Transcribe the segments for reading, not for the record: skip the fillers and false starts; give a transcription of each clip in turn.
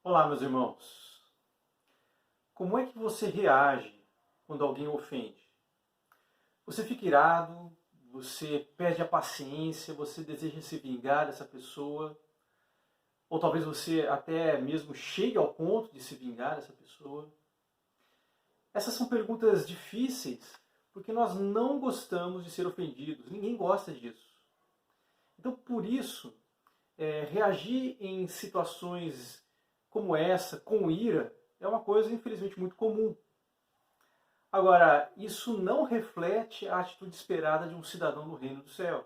Olá, meus irmãos. Como é que você reage quando alguém o ofende? Você fica irado, você perde a paciência, você deseja se vingar dessa pessoa, ou talvez você até mesmo chegue ao ponto de se vingar dessa pessoa? Essas são perguntas difíceis porque nós não gostamos de ser ofendidos, ninguém gosta disso. Então, por isso, reagir em situações como essa, com ira, é uma coisa infelizmente muito comum. Agora, isso não reflete a atitude esperada de um cidadão do reino dos céus.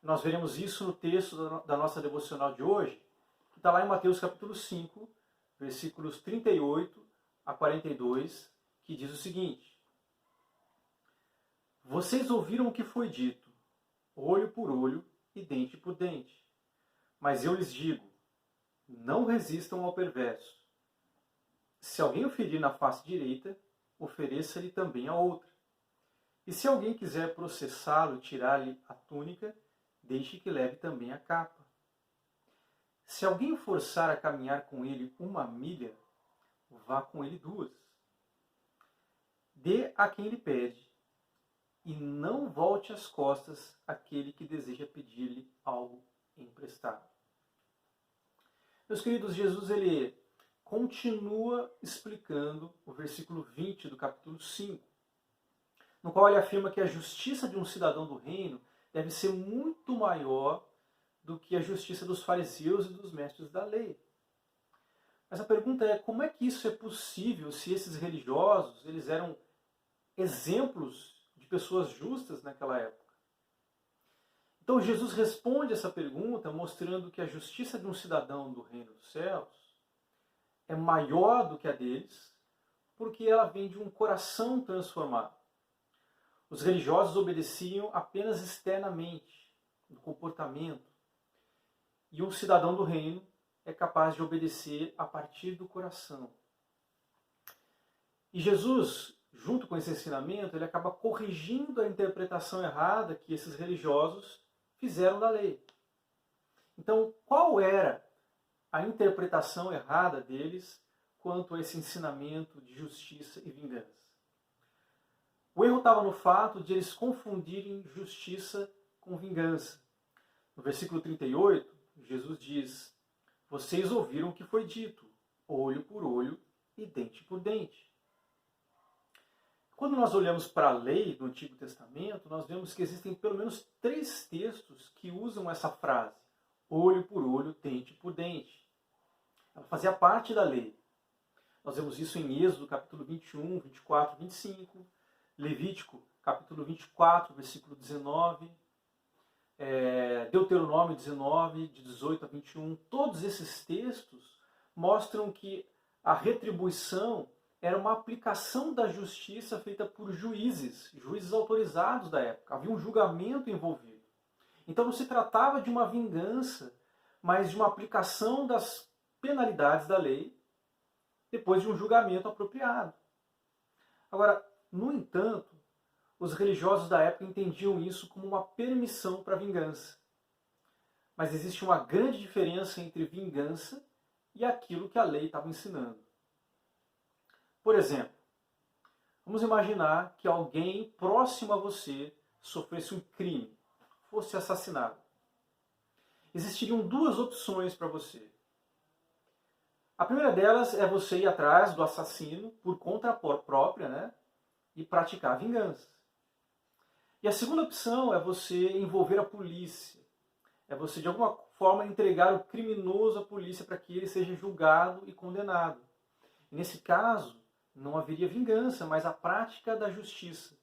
Nós veremos isso no texto da nossa devocional de hoje, que está lá em Mateus capítulo 5, versículos 38 a 42, que diz o seguinte: Vocês ouviram o que foi dito, olho por olho e dente por dente. Mas eu lhes digo, não resistam ao perverso. Se alguém o ferir na face direita, ofereça-lhe também a outra. E se alguém quiser processá-lo e tirar-lhe a túnica, deixe que leve também a capa. Se alguém o forçar a caminhar com ele 1 milha, vá com ele 2. Dê a quem lhe pede, e não volte as costas àquele que deseja pedir-lhe algo emprestado. Meus queridos, Jesus ele continua explicando o versículo 20 do capítulo 5, no qual ele afirma que a justiça de um cidadão do reino deve ser muito maior do que a justiça dos fariseus e dos mestres da lei. Mas a pergunta é, como é que isso é possível se esses religiosos eles eram exemplos de pessoas justas naquela época? Então Jesus responde essa pergunta mostrando que a justiça de um cidadão do reino dos céus é maior do que a deles, porque ela vem de um coração transformado. Os religiosos obedeciam apenas externamente, no comportamento, e um cidadão do reino é capaz de obedecer a partir do coração. E Jesus, junto com esse ensinamento, ele acaba corrigindo a interpretação errada que esses religiosos fizeram da lei. Então, qual era a interpretação errada deles quanto a esse ensinamento de justiça e vingança? O erro estava no fato de eles confundirem justiça com vingança. No versículo 38, Jesus diz: Vocês ouviram o que foi dito, olho por olho e dente por dente. Quando nós olhamos para a lei do Antigo Testamento, nós vemos que existem pelo menos 3 textos que usam essa frase, olho por olho, dente por dente. Ela fazia parte da lei. Nós vemos isso em Êxodo, capítulo 21, 24, 25, Levítico, capítulo 24, versículo 19, Deuteronômio 19, de 18 a 21. Todos esses textos mostram que a retribuição era uma aplicação da justiça feita por juízes autorizados da época. Havia um julgamento envolvido. Então não se tratava de uma vingança, mas de uma aplicação das penalidades da lei depois de um julgamento apropriado. Agora, no entanto, os religiosos da época entendiam isso como uma permissão para a vingança. Mas existe uma grande diferença entre vingança e aquilo que a lei estava ensinando. Por exemplo, vamos imaginar que alguém próximo a você sofresse um crime, fosse assassinado. Existiriam 2 opções para você. A primeira delas é você ir atrás do assassino por conta própria, né, e praticar a vingança. E a segunda opção é você envolver a polícia. É você, de alguma forma, entregar o criminoso à polícia para que ele seja julgado e condenado. E nesse caso, não haveria vingança, mas a prática da justiça.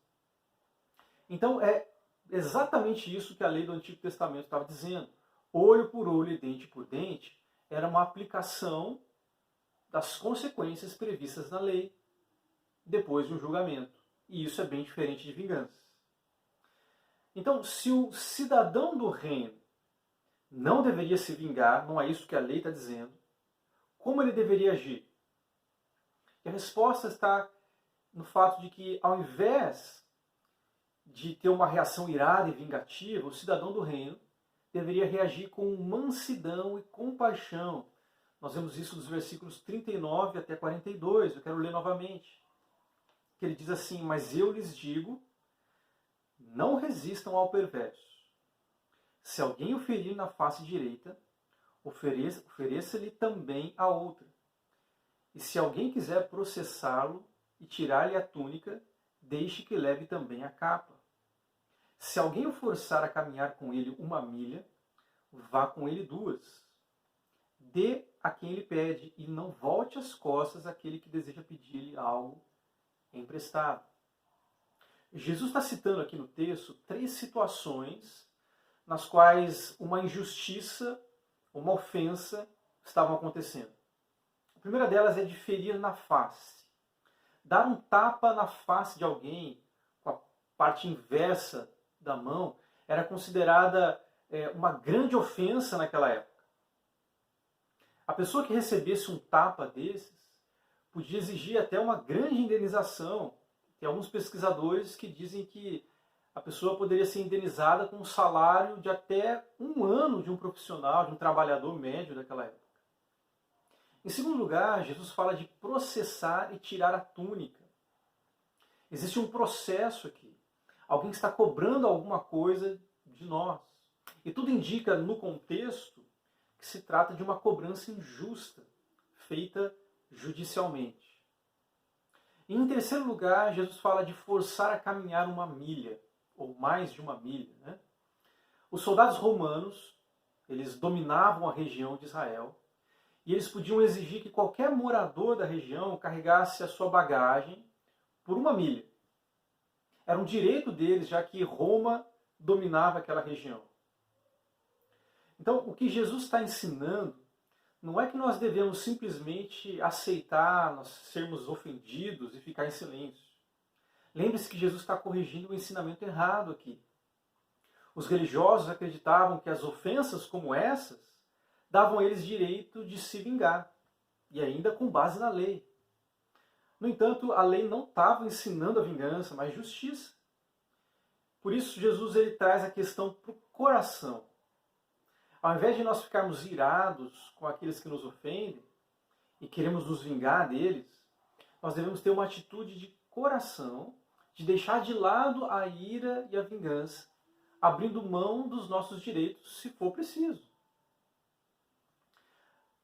Então, é exatamente isso que a lei do Antigo Testamento estava dizendo. Olho por olho e dente por dente era uma aplicação das consequências previstas na lei depois de um julgamento. E isso é bem diferente de vingança. Então, se o cidadão do reino não deveria se vingar, não é isso que a lei está dizendo, como ele deveria agir? E a resposta está no fato de que, ao invés de ter uma reação irada e vingativa, o cidadão do reino deveria reagir com mansidão e compaixão, Nós vemos isso dos versículos 39 até 42, eu quero ler novamente. Que ele diz assim: mas eu lhes digo, não resistam ao perverso. Se alguém o ferir na face direita, ofereça-lhe também a outra. E se alguém quiser processá-lo e tirar-lhe a túnica, deixe que leve também a capa. Se alguém o forçar a caminhar com ele 1 milha, vá com ele 2. Dê a quem ele pede e não volte as costas àquele que deseja pedir-lhe algo emprestado. Jesus está citando aqui no texto 3 situações nas quais uma injustiça, uma ofensa estavam acontecendo. A primeira delas é de ferir na face. Dar um tapa na face de alguém com a parte inversa da mão era considerada uma grande ofensa naquela época. A pessoa que recebesse um tapa desses podia exigir até uma grande indenização. Tem alguns pesquisadores que dizem que a pessoa poderia ser indenizada com um salário de até 1 ano de um profissional, de um trabalhador médio daquela época. Em segundo lugar, Jesus fala de processar e tirar a túnica. Existe um processo aqui. Alguém está cobrando alguma coisa de nós. E tudo indica, no contexto, que se trata de uma cobrança injusta, feita judicialmente. E em terceiro lugar, Jesus fala de forçar a caminhar 1 milha, ou mais de 1 milha. Né? Os soldados romanos, eles dominavam a região de Israel, e eles podiam exigir que qualquer morador da região carregasse a sua bagagem por 1 milha. Era um direito deles, já que Roma dominava aquela região. Então, o que Jesus está ensinando não é que nós devemos simplesmente aceitar, nós sermos ofendidos e ficar em silêncio. Lembre-se que Jesus está corrigindo o ensinamento errado aqui. Os religiosos acreditavam que as ofensas como essas davam a eles direito de se vingar, e ainda com base na lei. No entanto, a lei não estava ensinando a vingança, mas justiça. Por isso, Jesus ele traz a questão para o coração. Ao invés de nós ficarmos irados com aqueles que nos ofendem e queremos nos vingar deles, nós devemos ter uma atitude de coração, de deixar de lado a ira e a vingança, abrindo mão dos nossos direitos se for preciso.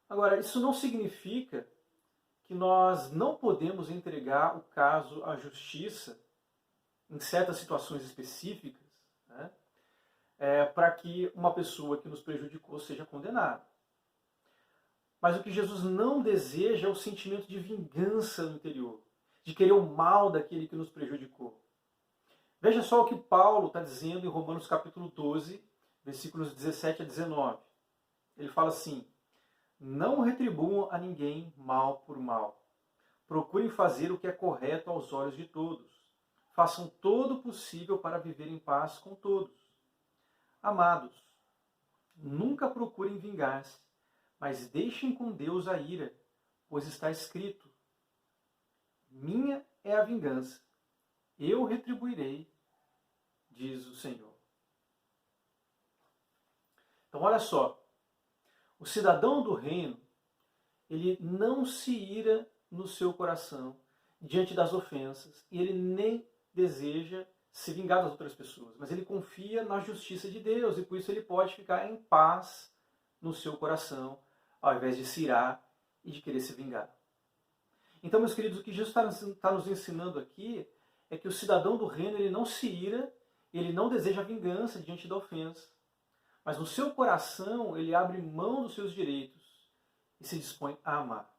Agora, isso não significa que nós não podemos entregar o caso à justiça em certas situações específicas, né, para que uma pessoa que nos prejudicou seja condenada. Mas o que Jesus não deseja é o sentimento de vingança no interior, de querer o mal daquele que nos prejudicou. Veja só o que Paulo está dizendo em Romanos capítulo 12, versículos 17 a 19. Ele fala assim: não retribuam a ninguém mal por mal. Procurem fazer o que é correto aos olhos de todos. Façam todo o possível para viver em paz com todos. Amados, nunca procurem vingar-se, mas deixem com Deus a ira, pois está escrito: minha é a vingança, eu retribuirei, diz o Senhor. Então olha só, o cidadão do reino, ele não se ira no seu coração diante das ofensas, e ele nem deseja se vingar das outras pessoas, mas ele confia na justiça de Deus, e por isso ele pode ficar em paz no seu coração, ao invés de se irar e de querer se vingar. Então, meus queridos, o que Jesus está nos ensinando aqui é que o cidadão do reino ele não se ira, ele não deseja vingança diante da ofensa, mas no seu coração ele abre mão dos seus direitos e se dispõe a amar.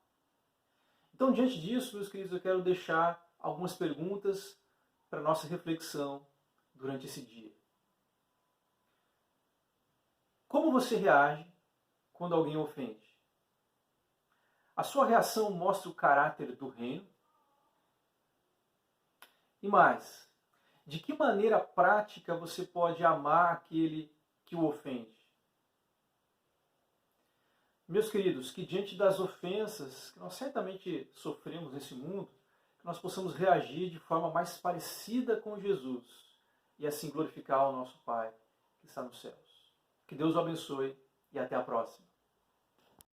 Então, diante disso, meus queridos, eu quero deixar algumas perguntas para a nossa reflexão durante esse dia. Como você reage quando alguém ofende? A sua reação mostra o caráter do reino? E mais, de que maneira prática você pode amar aquele que o ofende? Meus queridos, que diante das ofensas que nós certamente sofremos nesse mundo, que nós possamos reagir de forma mais parecida com Jesus e assim glorificar o nosso Pai que está nos céus. Que Deus o abençoe e até a próxima.